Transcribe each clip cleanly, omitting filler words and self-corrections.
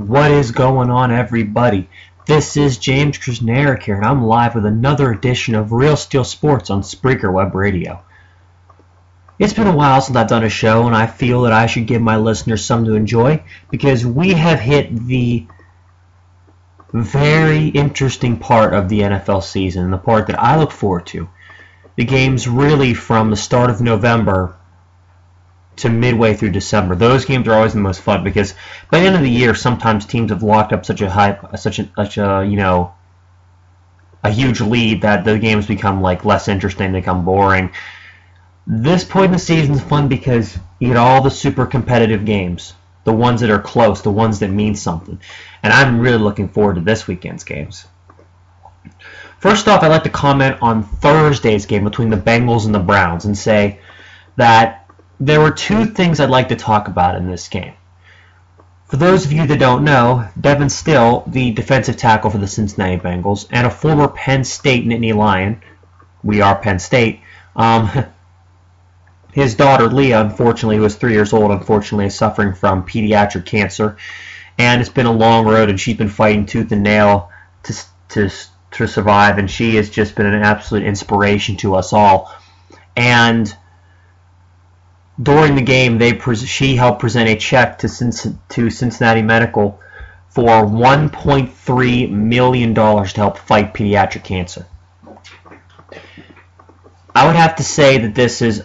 What is going on, everybody? This is James Krasnarek here, and I'm live with another edition of Real Steel Sports on Spreaker Web Radio. It's been a while since I've done a show, and I feel that I should give my listeners something to enjoy, because we have hit the very interesting part of the NFL season, the part that I look forward to. The games really from the start of November to midway through December. Those games are always the most fun because by the end of the year, sometimes teams have locked up such a huge lead that the games become less interesting, they become boring. This point in the season is fun because you get all the super competitive games, the ones that are close, the ones that mean something, and I'm really looking forward to this weekend's games. First off, I'd like to comment on Thursday's game between the Bengals and the Browns and say that there were two things I'd like to talk about in this game. For those of you that don't know, Devin Still, the defensive tackle for the Cincinnati Bengals, and a former Penn State Nittany Lion, we are Penn State, his daughter Leah, unfortunately, who was 3 years old, unfortunately is suffering from pediatric cancer, and it's been a long road, and she's been fighting tooth and nail to survive, and she has just been an absolute inspiration to us all. And during the game, she helped present a check to Cincinnati Medical for $1.3 million to help fight pediatric cancer. I would have to say that this is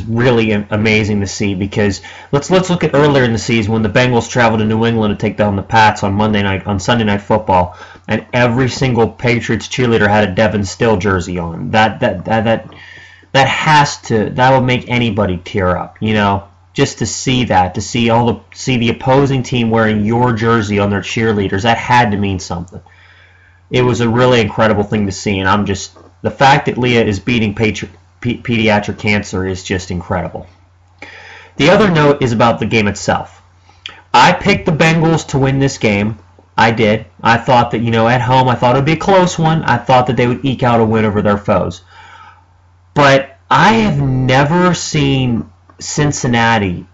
really amazing to see, because let's look at earlier in the season when the Bengals traveled to New England to take down the Pats on Sunday Night Football, and every single Patriots cheerleader had a Devin Still jersey on. That will make anybody tear up, just to see that, to see the opposing team wearing your jersey on their cheerleaders. That had to mean something. It was a really incredible thing to see, and the fact that Leah is beating pediatric cancer is just incredible. The other note is about the game itself. I picked the Bengals to win this game. I did. I thought that, at home, I thought it would be a close one. I thought that they would eke out a win over their foes. But I have never seen Cincinnati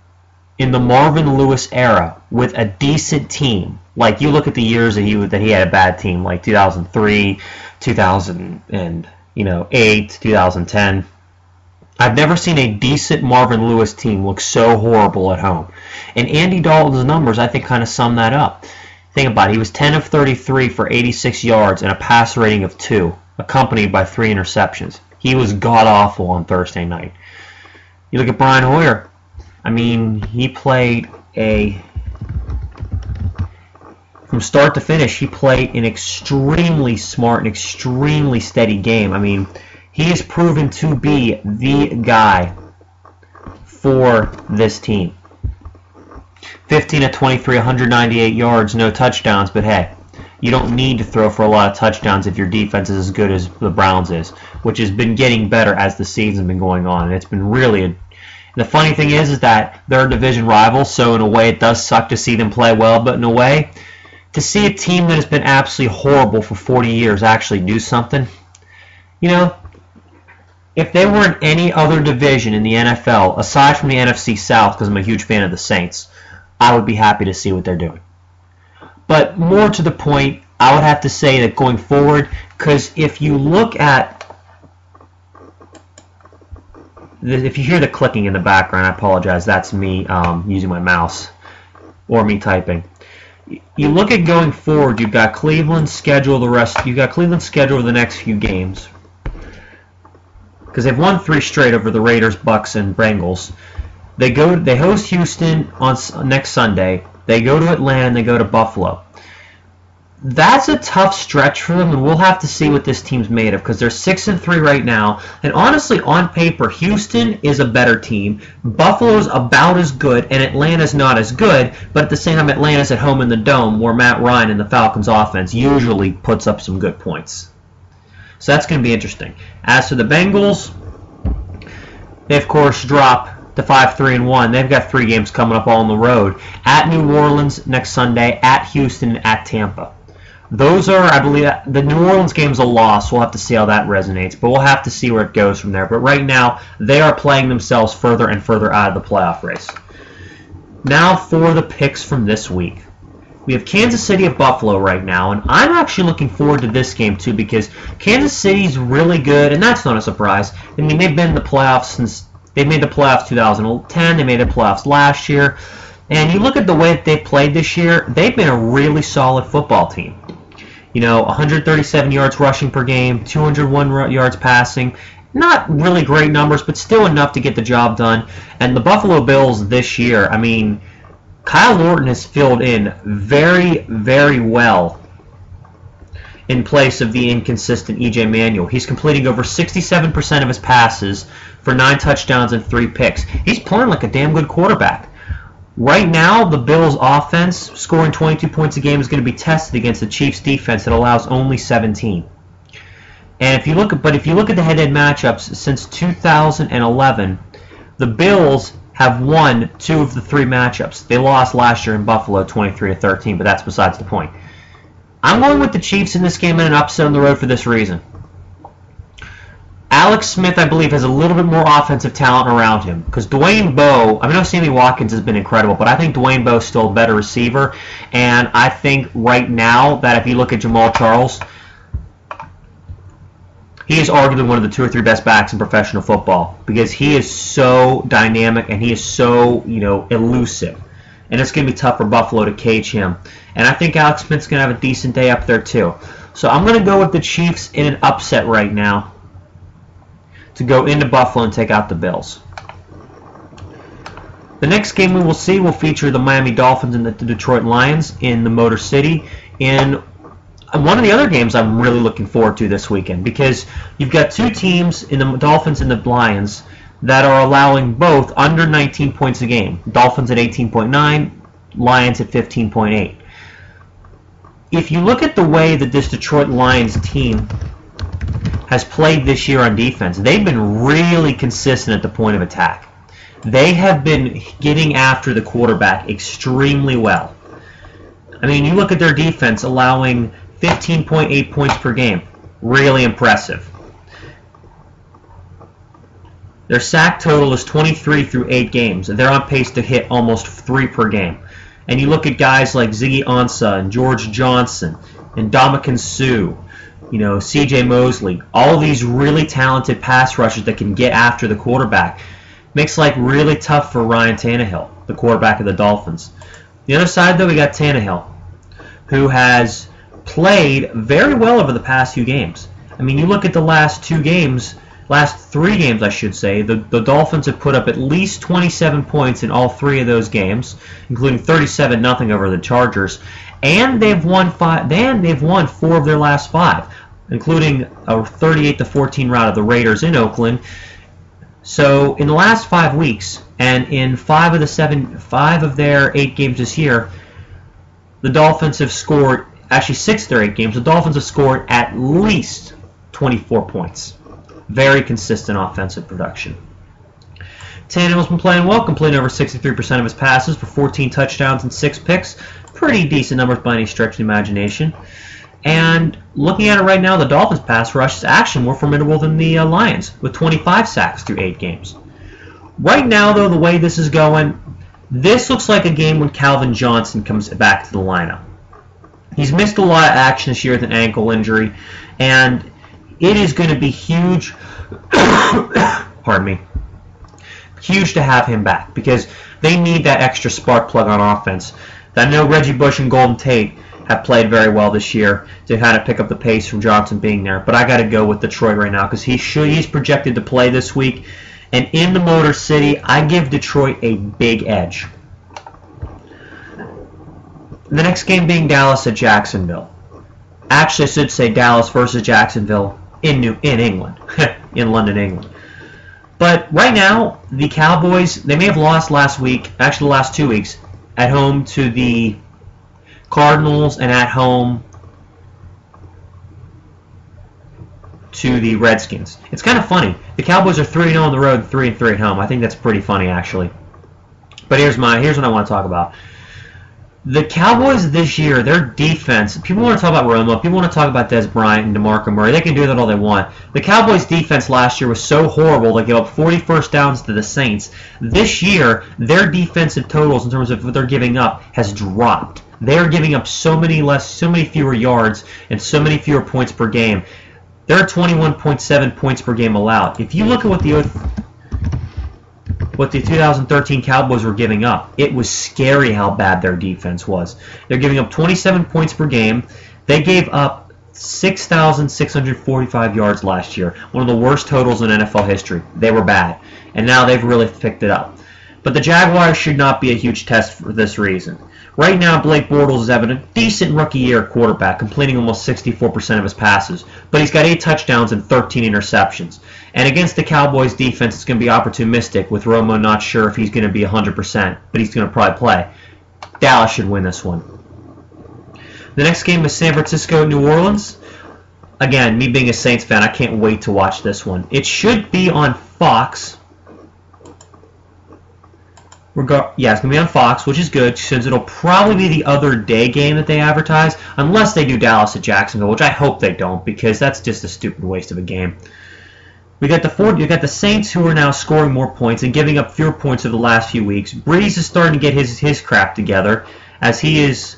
in the Marvin Lewis era with a decent team. Like, you look at the years that he had a bad team, like 2003, 2008, 2010. I've never seen a decent Marvin Lewis team look so horrible at home. And Andy Dalton's numbers, I think, kind of sum that up. Think about it. He was 10 of 33 for 86 yards and a pass rating of 2, accompanied by 3 interceptions. He was god-awful on Thursday night. You look at Brian Hoyer. I mean, he played from start to finish, he played an extremely smart and extremely steady game. I mean, he has proven to be the guy for this team. 15 of 23, 198 yards, no touchdowns, but hey, you don't need to throw for a lot of touchdowns if your defense is as good as the Browns is, which has been getting better as the season's been going on. And it's been really the funny thing is that they're a division rival, so in a way it does suck to see them play well, but in a way, to see a team that has been absolutely horrible for 40 years actually do something, if they were in any other division in the NFL, aside from the NFC South, because I'm a huge fan of the Saints, I would be happy to see what they're doing. But more to the point, I would have to say that going forward, because if you look at, if you hear the clicking in the background, I apologize, that's me using my mouse or me typing. You look at going forward, you've got Cleveland scheduled the next few games, because they've won 3 straight over the Raiders, Bucks, and Bengals. They host Houston on next Sunday. They go to Atlanta and they go to Buffalo. That's a tough stretch for them, and we'll have to see what this team's made of, because they're 6-3 right now. And honestly, on paper, Houston is a better team. Buffalo's about as good, and Atlanta's not as good. But at the same time, Atlanta's at home in the Dome, where Matt Ryan and the Falcons' offense usually puts up some good points. So that's going to be interesting. As for the Bengals, they of course drop to 5-3-1. They've got 3 games coming up all on the road. At New Orleans next Sunday, at Houston, at Tampa. Those are, I believe, the New Orleans game's a loss. We'll have to see how that resonates, but we'll have to see where it goes from there. But right now, they are playing themselves further and further out of the playoff race. Now for the picks from this week. We have Kansas City at Buffalo right now, and I'm actually looking forward to this game too because Kansas City's really good, and that's not a surprise. I mean, they've been in the playoffs since they made the playoffs 2010. They made the playoffs last year, and you look at the way that they've played this year. They've been a really solid football team. You know, 137 yards rushing per game, 201 yards passing. Not really great numbers, but still enough to get the job done. And the Buffalo Bills this year, I mean, Kyle Orton has filled in very, very well in place of the inconsistent E.J. Manuel. He's completing over 67% of his passes for 9 touchdowns and 3 picks. He's playing like a damn good quarterback. Right now, the Bills' offense, scoring 22 points a game, is going to be tested against the Chiefs' defense that allows only 17. And if you look at the head-to-head matchups since 2011, the Bills have won 2 of the 3 matchups. They lost last year in Buffalo 23-13, but that's besides the point. I'm going with the Chiefs in this game in an upset on the road for this reason. Alex Smith, I believe, has a little bit more offensive talent around him. Because Dwayne Bowe, I know Sammy Watkins has been incredible, but I think Dwayne Bowe is still a better receiver. And I think right now that if you look at Jamal Charles, he is arguably one of the 2 or 3 best backs in professional football because he is so dynamic and he is so, elusive. And it's going to be tough for Buffalo to cage him. And I think Alex Smith's going to have a decent day up there too. So I'm going to go with the Chiefs in an upset right now to go into Buffalo and take out the Bills. The next game we will see will feature the Miami Dolphins and the Detroit Lions in the Motor City in one of the other games I'm really looking forward to this weekend because you've got 2 teams in the Dolphins and the Lions that are allowing both under 19 points a game. Dolphins at 18.9, Lions at 15.8. If you look at the way that this Detroit Lions team has played this year on defense, they've been really consistent at the point of attack. They have been getting after the quarterback extremely well. I mean, you look at their defense allowing 15.8 points per game. Really impressive. Their sack total is 23 through 8 games. They're on pace to hit almost 3 per game. And you look at guys like Ziggy Ansah and George Johnson and Ndamukong Suh, C.J. Mosley, all these really talented pass rushers that can get after the quarterback. Makes life really tough for Ryan Tannehill, the quarterback of the Dolphins. The other side, though, we got Tannehill, who has played very well over the past few games. I mean, you look at the last 3 games, I should say, the Dolphins have put up at least 27 points in all 3 of those games, including 37-0 over the Chargers, and they've won 4 of their last 5, including a 38-14 rout of the Raiders in Oakland. So in the last 5 weeks, and in 5 of their 8 games this year, the Dolphins have scored, actually 6 of their 8 games, the Dolphins have scored at least 24 points. Very consistent offensive production. Tannehill's been playing well, completing over 63% of his passes for 14 touchdowns and 6 picks. Pretty decent numbers by any stretch of the imagination. And looking at it right now, the Dolphins' pass rush is actually more formidable than the Lions, with 25 sacks through 8 games. Right now, though, the way this is going, this looks like a game when Calvin Johnson comes back to the lineup. He's missed a lot of action this year with an ankle injury, and it is going to be huge, pardon me, huge to have him back because they need that extra spark plug on offense. I know Reggie Bush and Golden Tate have played very well this year to kind of pick up the pace from Johnson being there, but I got to go with Detroit right now because he's projected to play this week, and in the Motor City, I give Detroit a big edge. The next game being Dallas at Jacksonville. Actually, I should say Dallas versus Jacksonville in England, in London, England. But right now, the Cowboys, they may have lost last week, actually the last 2 weeks, at home to the Cardinals and at home to the Redskins. It's kind of funny. The Cowboys are 3-0 on the road, 3-3 at home. I think that's pretty funny, actually. But here's what I want to talk about. The Cowboys this year, their defense, people want to talk about Romo, people want to talk about Des Bryant and DeMarco Murray. They can do that all they want. The Cowboys' defense last year was so horrible they gave up 40 first downs to the Saints. This year, their defensive totals in terms of what they're giving up has dropped. They're giving up so many fewer yards and so many fewer points per game. They're 21.7 points per game allowed. If you look at what the 2013 Cowboys were giving up, it was scary how bad their defense was. They're giving up 27 points per game. They gave up 6,645 yards last year, one of the worst totals in NFL history. They were bad, and now they've really picked it up. But the Jaguars should not be a huge test for this reason. Right now, Blake Bortles is having a decent rookie year quarterback, completing almost 64% of his passes. But he's got 8 touchdowns and 13 interceptions. And against the Cowboys defense, it's going to be opportunistic, with Romo not sure if he's going to be 100%, but he's going to probably play. Dallas should win this one. The next game is San Francisco at New Orleans. Again, me being a Saints fan, I can't wait to watch this one. It should be on Fox. Yeah, it's going to be on Fox, which is good, since it'll probably be the other day game that they advertise, unless they do Dallas at Jacksonville, which I hope they don't, because that's just a stupid waste of a game. You got the Saints, who are now scoring more points and giving up fewer points over the last few weeks. Breeze is starting to get his crap together, as he is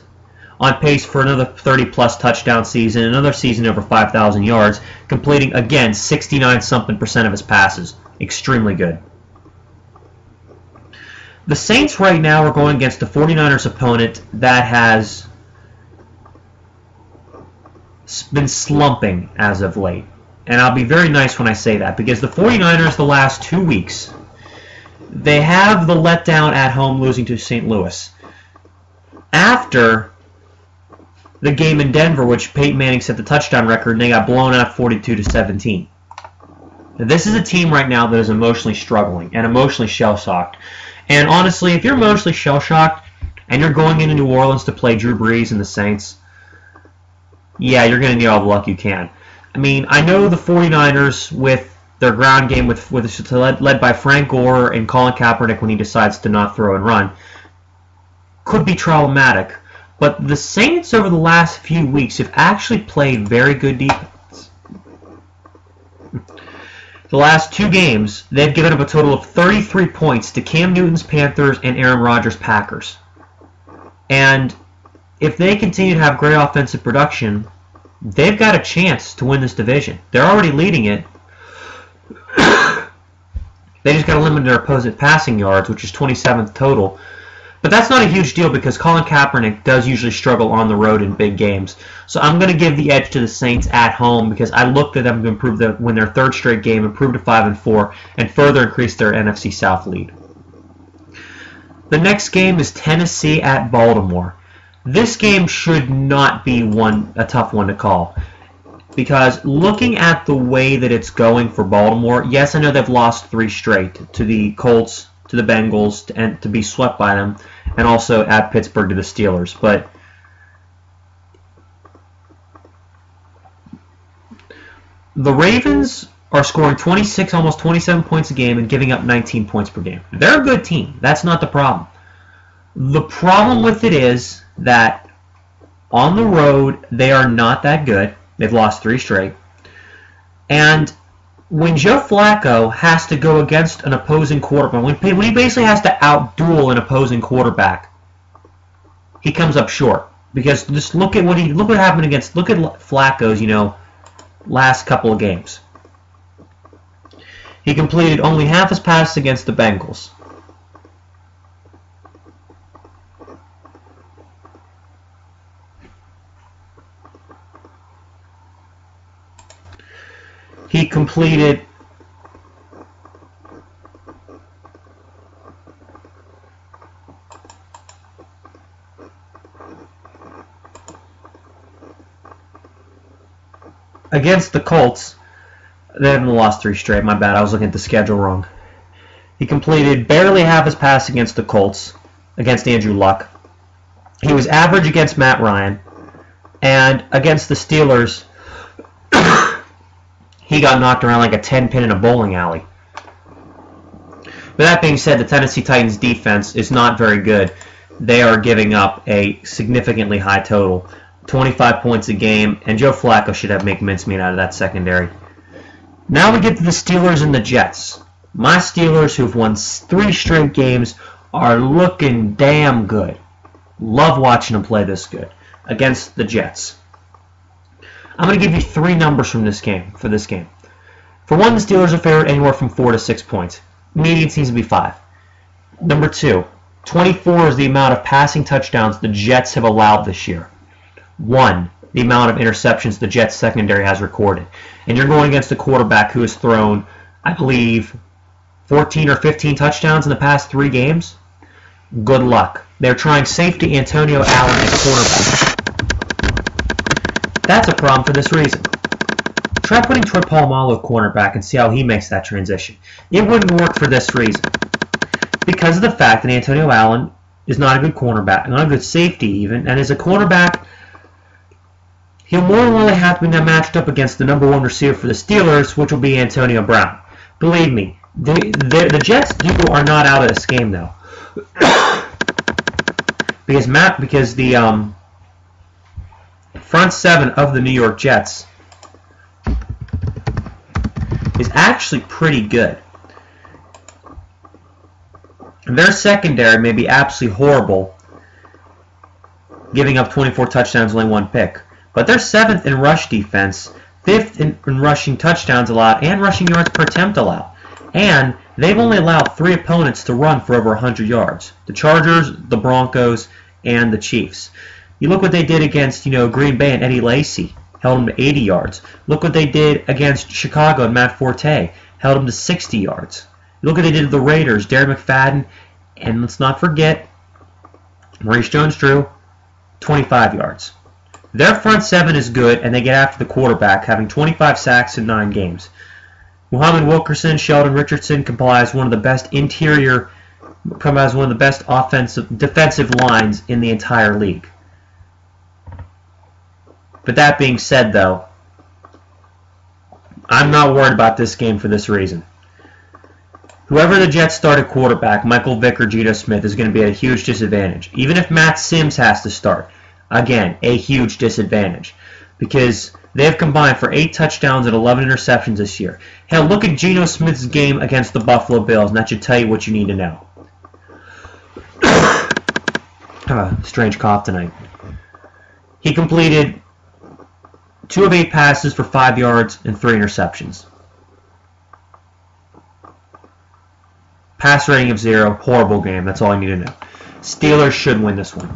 on pace for another 30-plus touchdown season, another season over 5,000 yards, completing, again, 69-something% of his passes. Extremely good. The Saints right now are going against a 49ers opponent that has been slumping as of late. And I'll be very nice when I say that, because the 49ers the last 2 weeks, they have the letdown at home losing to St. Louis. After the game in Denver, which Peyton Manning set the touchdown record, and they got blown out 42-17. This is a team right now that is emotionally struggling and emotionally shell-shocked. And honestly, if you're emotionally shell-shocked and you're going into New Orleans to play Drew Brees and the Saints, yeah, you're going to need all the luck you can. I mean, I know the 49ers with their ground game led by Frank Gore and Colin Kaepernick when he decides to not throw and run could be problematic. But the Saints over the last few weeks have actually played very good defense. The last 2 games, they've given up a total of 33 points to Cam Newton's Panthers and Aaron Rodgers' Packers. And if they continue to have great offensive production, they've got a chance to win this division. They're already leading it. They just got to limit their opposite passing yards, which is 27th total. But that's not a huge deal, because Colin Kaepernick does usually struggle on the road in big games. So I'm going to give the edge to the Saints at home, because I looked at them to win their 3rd straight game, improve to 5-4, and further increase their NFC South lead. The next game is Tennessee at Baltimore. This game should not be a tough one to call, because looking at the way that it's going for Baltimore, yes, I know they've lost 3 straight to the Colts, to the Bengals, and to be swept by them, and also at Pittsburgh to the Steelers. But the Ravens are scoring 26, almost 27 points a game and giving up 19 points per game. They're a good team. That's not the problem. The problem with it is that on the road, they are not that good. They've lost 3 straight. And when Joe Flacco has to go against an opposing quarterback, when he basically has to outduel an opposing quarterback, he comes up short. Because just look at what happened against Flacco's, last couple of games. He completed only half his passes against the Bengals. He completed against the Colts. They haven't lost 3 straight. My bad. I was looking at the schedule wrong. He completed barely half his pass against the Colts, against Andrew Luck. He was average against Matt Ryan. And against the Steelers, he got knocked around like a 10-pin in a bowling alley. But that being said, the Tennessee Titans defense is not very good. They are giving up a significantly high total, 25 points a game, and Joe Flacco should make mincemeat out of that secondary. Now we get to the Steelers and the Jets. My Steelers, who've won 3 straight games, are looking damn good. Love watching them play this good against the Jets. I'm going to give you 3 numbers from this game. For one, the Steelers are favored anywhere from 4 to 6 points. Median seems to be 5. Number 2, 24 is the amount of passing touchdowns the Jets have allowed this year. 1, the amount of interceptions the Jets secondary has recorded. And you're going against a quarterback who has thrown, I believe, 14 or 15 touchdowns in the past 3 games. Good luck. They're trying safety Antonio Allen at quarterback. That's a problem for this reason. Try putting Troy Polamalu at cornerback and see how he makes that transition. It wouldn't work for this reason. Because of the fact that Antonio Allen is not a good cornerback, not a good safety even, and as a cornerback, he'll more than likely have to be matched up against the number 1 receiver for the Steelers, which will be Antonio Brown. Believe me, the Jets are not out of this game though. because the front 7 of the New York Jets is actually pretty good. Their secondary may be absolutely horrible, giving up 24 touchdowns, only 1 pick. But they're 7th in rush defense, 5th in rushing touchdowns allowed, and rushing yards per attempt allowed. And they've only allowed 3 opponents to run for over 100 yards. The Chargers, the Broncos, and the Chiefs. You look what they did against, Green Bay and Eddie Lacy. Held them to 80 yards. Look what they did against Chicago and Matt Forte. Held them to 60 yards. Look what they did to the Raiders. Darren McFadden, and let's not forget, Maurice Jones-Drew, 25 yards. Their front 7 is good, and they get after the quarterback, having 25 sacks in 9 games. Muhammad Wilkerson, Sheldon Richardson comprise one of the best defensive lines in the entire league. But that being said, though, I'm not worried about this game for this reason. Whoever the Jets start at quarterback, Michael Vick or Geno Smith, is going to be at a huge disadvantage. Even if Matt Sims has to start, again, a huge disadvantage. Because they have combined for 8 touchdowns and 11 interceptions this year. Hell, look at Geno Smith's game against the Buffalo Bills, and that should tell you what you need to know. Strange cough tonight. He completed 2 of 8 passes for 5 yards and 3 interceptions. Pass rating of 0. Horrible game. That's all you need to know. Steelers should win this one.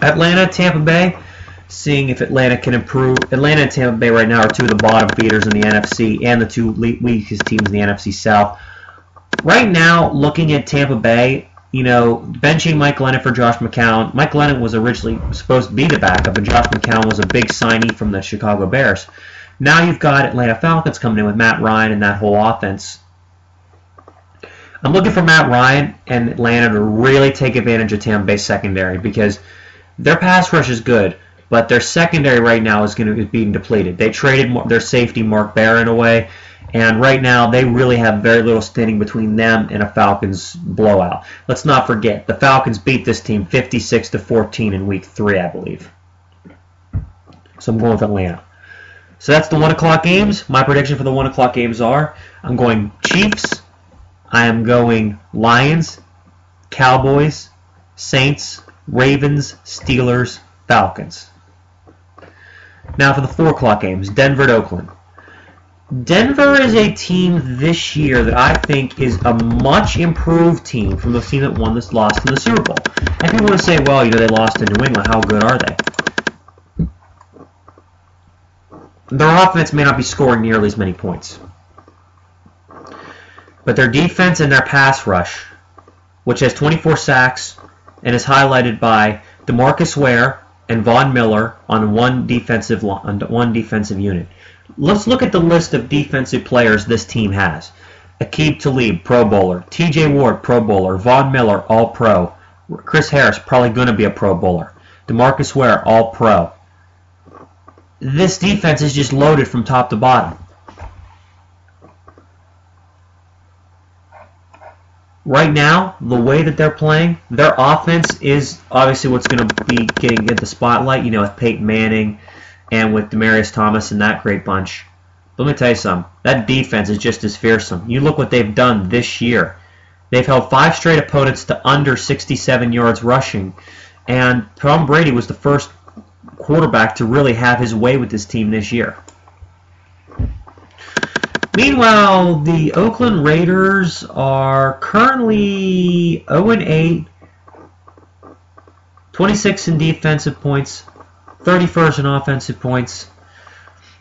Atlanta, Tampa Bay. Seeing if Atlanta can improve. Atlanta and Tampa Bay right now are 2 of the bottom feeders in the NFC and the 2 weakest teams in the NFC South. Right now, looking at Tampa Bay, benching Mike Glennon for Josh McCown. Mike Glennon was originally supposed to be the backup, and Josh McCown was a big signee from the Chicago Bears. Now you've got Atlanta Falcons coming in with Matt Ryan and that whole offense. I'm looking for Matt Ryan and Atlanta to really take advantage of Tampa Bay's secondary because their pass rush is good, but their secondary right now is being depleted. They traded their safety Mark Barron away, and right now they really have very little standing between them and a Falcons blowout. Let's not forget, the Falcons beat this team 56-14 in Week 3, I believe. So I'm going with Atlanta. So that's the 1 o'clock games. My prediction for the 1 o'clock games are, I'm going Chiefs, I am going Lions, Cowboys, Saints, Ravens, Steelers, Falcons. Now for the 4 o'clock games, Denver at Oakland. Denver is a team this year that I think is a much improved team from the team that lost in the Super Bowl. And people want to say, well, they lost to New England. How good are they? Their offense may not be scoring nearly as many points. But their defense and their pass rush, which has 24 sacks and is highlighted by DeMarcus Ware and Von Miller on one defensive unit. Let's look at the list of defensive players this team has. Aqib Talib, Pro Bowler. T.J. Ward, Pro Bowler. Von Miller, All-Pro. Chris Harris, probably going to be a Pro Bowler. DeMarcus Ware, All-Pro. This defense is just loaded from top to bottom. Right now, the way that they're playing, their offense is obviously what's going to be getting the spotlight, with Peyton Manning and with Demaryius Thomas and that great bunch. But let me tell you something. That defense is just as fearsome. You look what they've done this year. They've held 5 straight opponents to under 67 yards rushing, and Tom Brady was the first quarterback to really have his way with this team this year. Meanwhile, the Oakland Raiders are currently 0-8, 26 in defensive points, 31st in offensive points.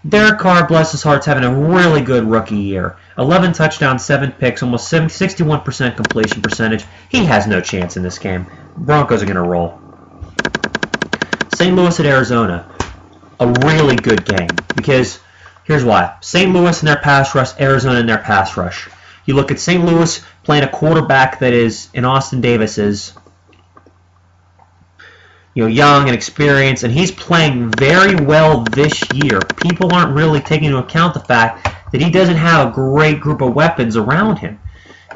Derek Carr, bless his heart, is having a really good rookie year. 11 touchdowns, 7 picks, almost 61% completion percentage. He has no chance in this game. Broncos are going to roll. St. Louis at Arizona. A really good game because here's why. St. Louis in their pass rush, Arizona in their pass rush. You look at St. Louis playing a quarterback that is in Austin Davis's, young and experienced, and he's playing very well this year. People aren't really taking into account the fact that he doesn't have a great group of weapons around him.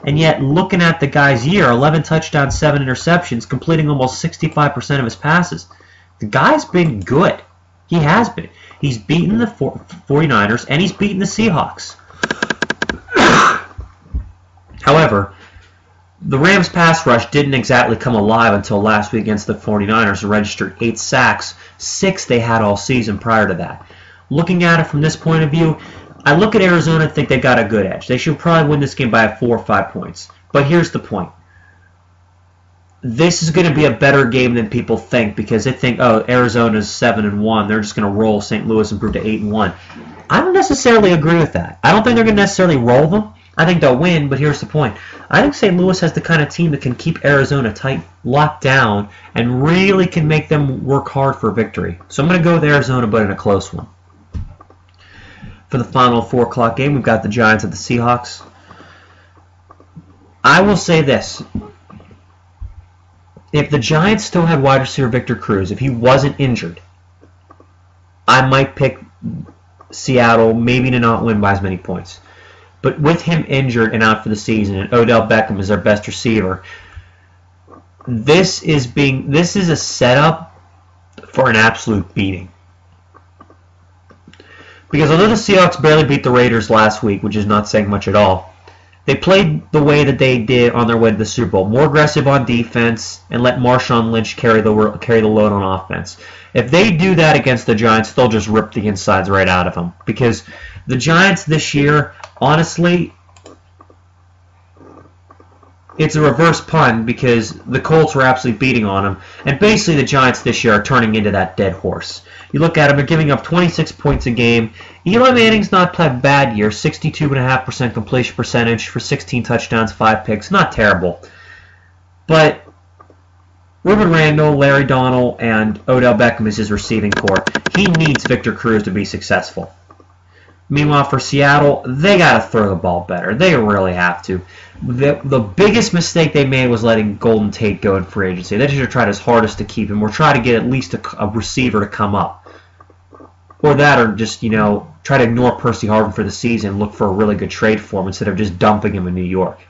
And yet, looking at the guy's year, 11 touchdowns, 7 interceptions, completing almost 65% of his passes. The guy's been good. He has been. He's beaten the 49ers, and he's beaten the Seahawks. However, the Rams' pass rush didn't exactly come alive until last week against the 49ers, who registered 8 sacks, 6 they had all season prior to that. Looking at it from this point of view, I look at Arizona and think they got a good edge. They should probably win this game by 4 or 5 points. But here's the point. This is going to be a better game than people think because they think, oh, Arizona's 7-1. They're just going to roll St. Louis and improve to 8-1. I don't necessarily agree with that. I don't think they're going to necessarily roll them. I think they'll win, but here's the point. I think St. Louis has the kind of team that can keep Arizona tight, locked down, and really can make them work hard for a victory. So I'm going to go with Arizona, but in a close one. For the final 4 o'clock game, we've got the Giants at the Seahawks. I will say this. If the Giants still had wide receiver Victor Cruz, if he wasn't injured, I might pick Seattle maybe to not win by as many points. But with him injured and out for the season, and Odell Beckham is their best receiver, this is a setup for an absolute beating. Because although the Seahawks barely beat the Raiders last week, which is not saying much at all, they played the way that they did on their way to the Super Bowl, more aggressive on defense, and let Marshawn Lynch carry the load on offense. If they do that against the Giants, they'll just rip the insides right out of them. Because the Giants this year, honestly, it's a reverse pun because the Colts were absolutely beating on them. And basically the Giants this year are turning into that dead horse. You look at them, they're giving up 26 points a game. Eli Manning's not played a bad year, 62.5% completion percentage for 16 touchdowns, 5 picks. Not terrible. But Ruben Randall, Larry Donnell, and Odell Beckham is his receiving corps. He needs Victor Cruz to be successful. Meanwhile, for Seattle, they got to throw the ball better. They really have to. The biggest mistake they made was letting Golden Tate go in free agency. They should have tried his hardest to keep him, or try to get at least a receiver to come up. Or that, or just, try to ignore Percy Harvin for the season and look for a really good trade for him instead of just dumping him in New York.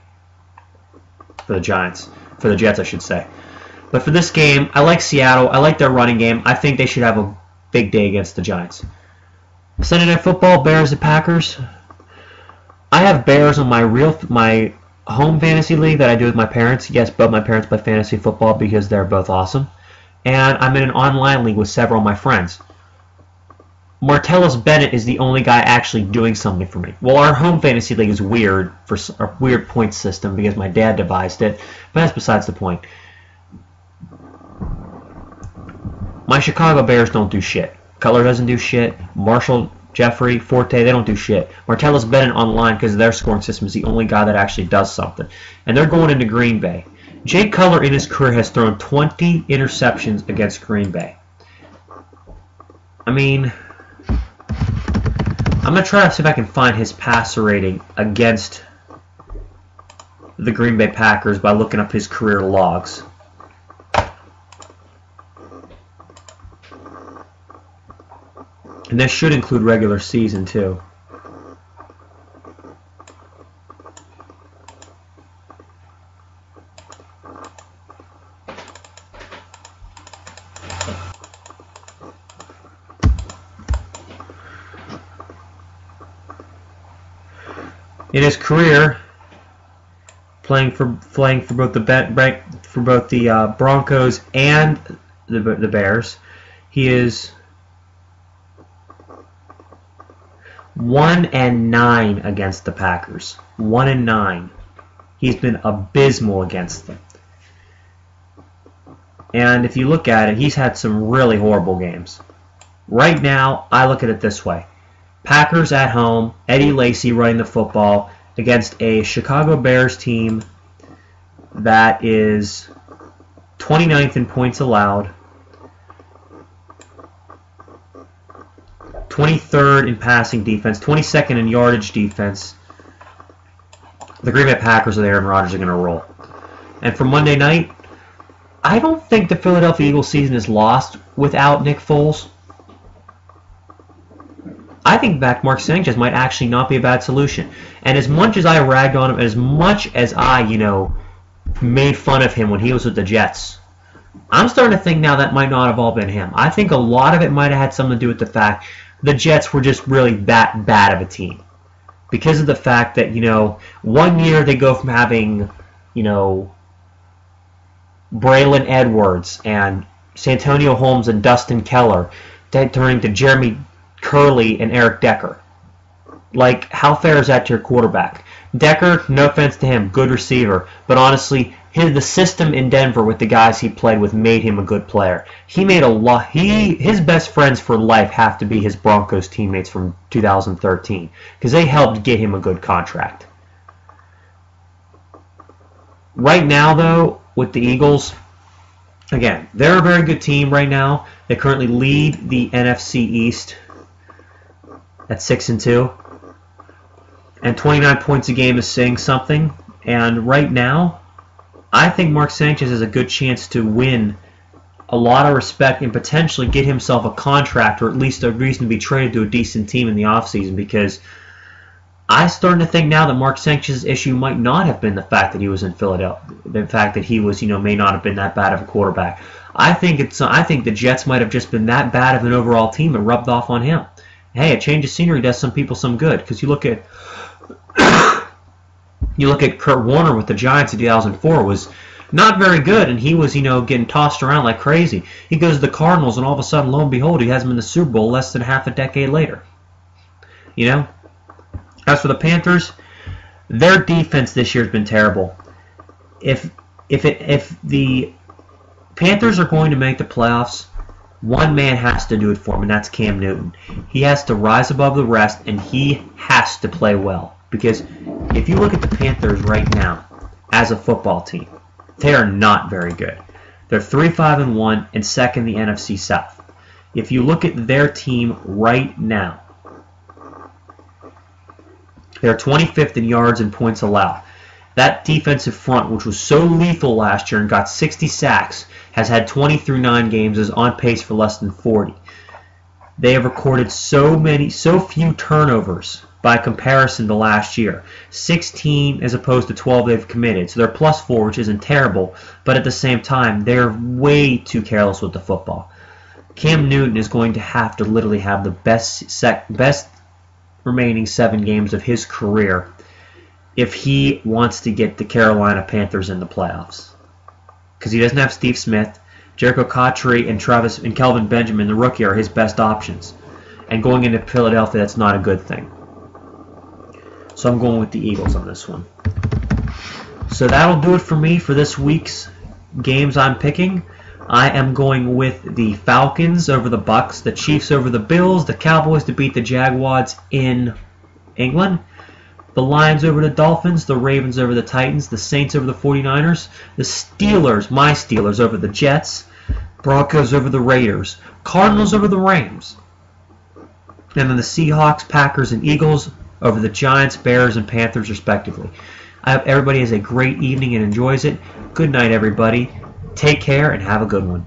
For the Giants. For the Jets, I should say. But for this game, I like Seattle. I like their running game. I think they should have a big day against the Giants. Sunday Night Football, Bears at Packers. I have Bears on my home fantasy league that I do with my parents. Yes, both my parents play fantasy football because they're both awesome. And I'm in an online league with several of my friends. Martellus Bennett is the only guy actually doing something for me. Well, our home fantasy league is weird for a weird point system because my dad devised it, but that's besides the point. My Chicago Bears don't do shit. Cutler doesn't do shit. Marshall, Jeffrey, Forte, they don't do shit. Martellus Bennett online because their scoring system is the only guy that actually does something. And they're going into Green Bay. Jay Cutler in his career has thrown 20 interceptions against Green Bay. I mean, I'm going to try to see if I can find his passer rating against the Green Bay Packers by looking up his career logs. And this should include regular season, too. In his career, playing for both the Broncos and the Bears. He is 1-9 against the Packers. 1-9. He's been abysmal against them. And if you look at it, he's had some really horrible games. Right now, I look at it this way. Packers at home, Eddie Lacy running the football against a Chicago Bears team that is 29th in points allowed, 23rd in passing defense, 22nd in yardage defense. The Green Bay Packers with Aaron Rodgers are going to roll. And for Monday night, I don't think the Philadelphia Eagles season is lost without Nick Foles. I think back Mark Sanchez might actually not be a bad solution. And as much as I ragged on him, as much as I, made fun of him when he was with the Jets, I'm starting to think now that might not have all been him. I think a lot of it might have had something to do with the fact the Jets were just really that bad of a team. Because of the fact that, 1 year they go from having, Braylon Edwards and Santonio Holmes and Dustin Keller turning to Jeremy Curley and Eric Decker. Like, how fair is that to your quarterback? Decker, no offense to him, good receiver, but honestly, the system in Denver with the guys he played with made him a good player. He made a lot. His best friends for life have to be his Broncos teammates from 2013 because they helped get him a good contract. Right now, though, with the Eagles, again, they're a very good team right now. They currently lead the NFC East at 6-2, and 29 points a game is saying something. And right now, I think Mark Sanchez has a good chance to win a lot of respect and potentially get himself a contract or at least a reason to be traded to a decent team in the offseason, because I'm starting to think now that Mark Sanchez's issue might not have been the fact that he was in Philadelphia, the fact that he was, may not have been that bad of a quarterback. I think the Jets might have just been that bad of an overall team and rubbed off on him. Hey, a change of scenery does some people some good, because you look at Kurt Warner with the Giants in 2004 was not very good, and he was, getting tossed around like crazy. He goes to the Cardinals, and all of a sudden, lo and behold, he has him in the Super Bowl less than half a decade later. As for the Panthers, their defense this year has been terrible. If the Panthers are going to make the playoffs, one man has to do it for them, and that's Cam Newton. He has to rise above the rest, and he has to play well. Because if you look at the Panthers right now as a football team, they are not very good. They're 3-5-1 and second in the NFC South. If you look at their team right now, they're 25th in yards and points allowed. That defensive front, which was so lethal last year and got 60 sacks, has had 20 through 9 games, is on pace for less than 40. They have recorded so few turnovers by comparison to last year. 16 as opposed to 12 they've committed. So they're +4, which isn't terrible, but at the same time, they're way too careless with the football. Cam Newton is going to have to literally have the best remaining 7 games of his career if he wants to get the Carolina Panthers in the playoffs. Because he doesn't have Steve Smith. Jericho Cotchery and Kelvin Benjamin, the rookie, are his best options. And going into Philadelphia, that's not a good thing. So I'm going with the Eagles on this one. So that'll do it for me for this week's games I'm picking. I am going with the Falcons over the Bucks, the Chiefs over the Bills, the Cowboys to beat the Jaguars in England, the Lions over the Dolphins, the Ravens over the Titans, the Saints over the 49ers, the Steelers, my Steelers, over the Jets, Broncos over the Raiders, Cardinals over the Rams, and then the Seahawks, Packers, and Eagles over the Giants, Bears, and Panthers, respectively. I hope everybody has a great evening and enjoys it. Good night, everybody. Take care and have a good one.